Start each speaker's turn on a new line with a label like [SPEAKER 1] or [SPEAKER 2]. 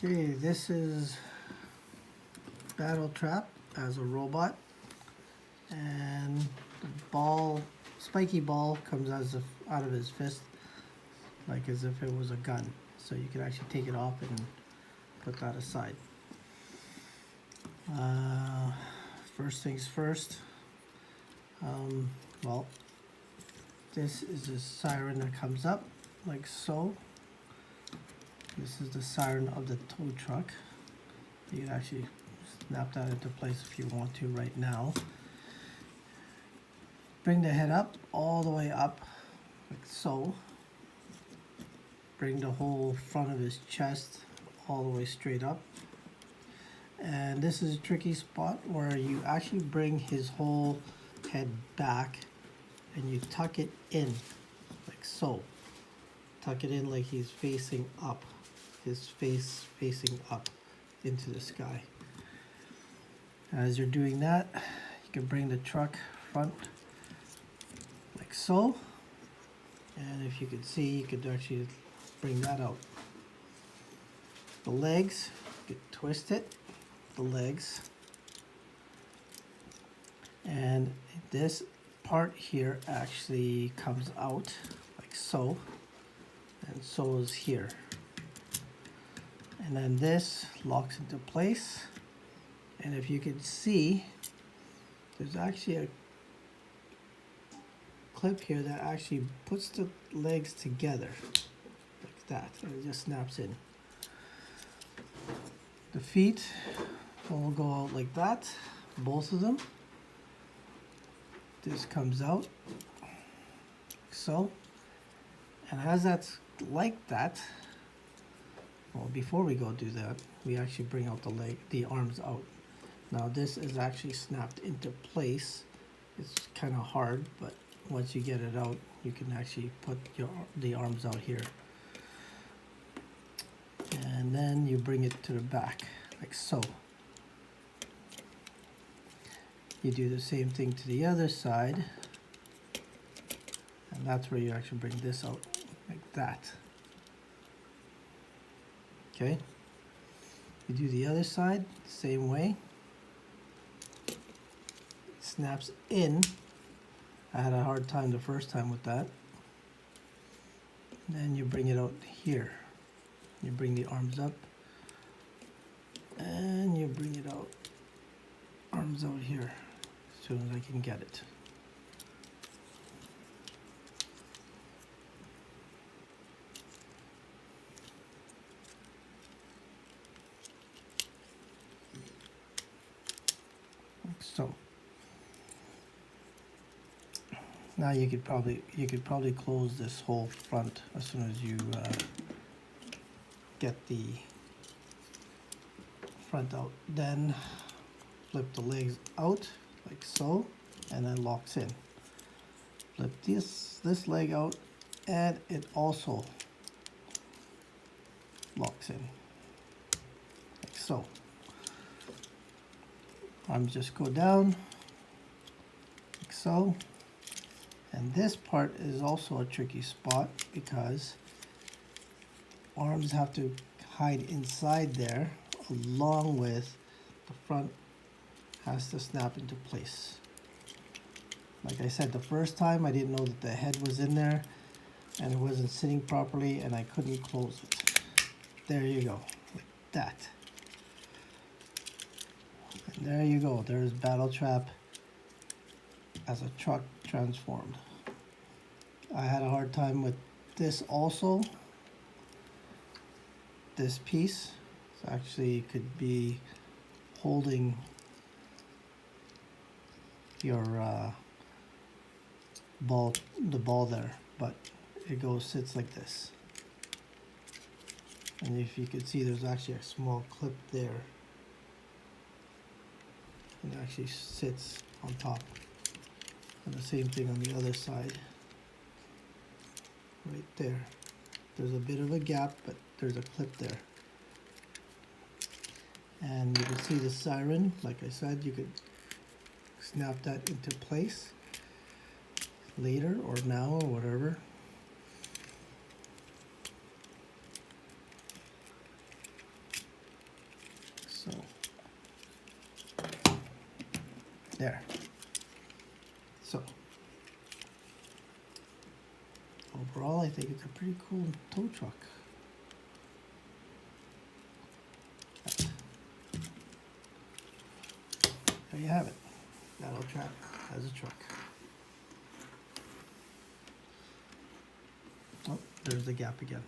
[SPEAKER 1] Okay, this is Battletrap as a robot, and the ball, spiky ball, comes out of his fist, like as if it was a gun. So you can actually take it off and put that aside. First things first. Well, this is a siren that comes up like so. This is the siren of the tow truck. You can actually snap that into place if you want to right now. Bring the head up, all the way up, like so. Bring the whole front of his chest all the way straight up. And this is a tricky spot where you actually bring his whole head back and you tuck it in, like so. Tuck it in like he's facing up, his face facing up into the sky. As you're doing that, you can bring the truck front like so. And if you can see, you could actually bring that out. The legs, you could twist it, the legs. And this part here actually comes out like so. And so is here. And then this locks into place. And if you can see, there's actually a clip here that actually puts the legs together like that, and it just snaps in. The feet will go out like that, both of them. This comes out like so. And as that's like that, well, before we go do that, we actually bring out the arms out. Now this is actually snapped into place. It's kind of hard, but once you get it out, you can actually put the arms out here. And then you bring it to the back, like so. You do the same thing to the other side. And that's where you actually bring this out, like that. Okay? You do the other side, same way. It snaps in. I had a hard time the first time with that. And then you bring it out here. You bring the arms up. And you bring it out. Arms out here, as soon as I can get it. Like so. Now you could probably close this whole front as soon as you get the front out. Then flip the legs out like so, and then locks in. Flip this leg out, and it also locks in like so. Arms just go down like so. And this part is also a tricky spot because arms have to hide inside there, along with the front has to snap into place. Like I said, the first time I didn't know that the head was in there and it wasn't sitting properly and I couldn't close it. There you go, like that. And there you go, there's Battletrap as a truck transformed. I had a hard time with this also. This piece actually could be holding your the ball there, but it sits like this. And if you could see, there's actually a small clip there. It actually sits on top. And the same thing on the other side. Right there. There's a bit of a gap, but there's a clip there. And you can see the siren. Like I said, you could snap that into place later or now or whatever. There. So, overall, I think it's a pretty cool tow truck. There you have it. Battletrap as a truck. Oh, there's the gap again.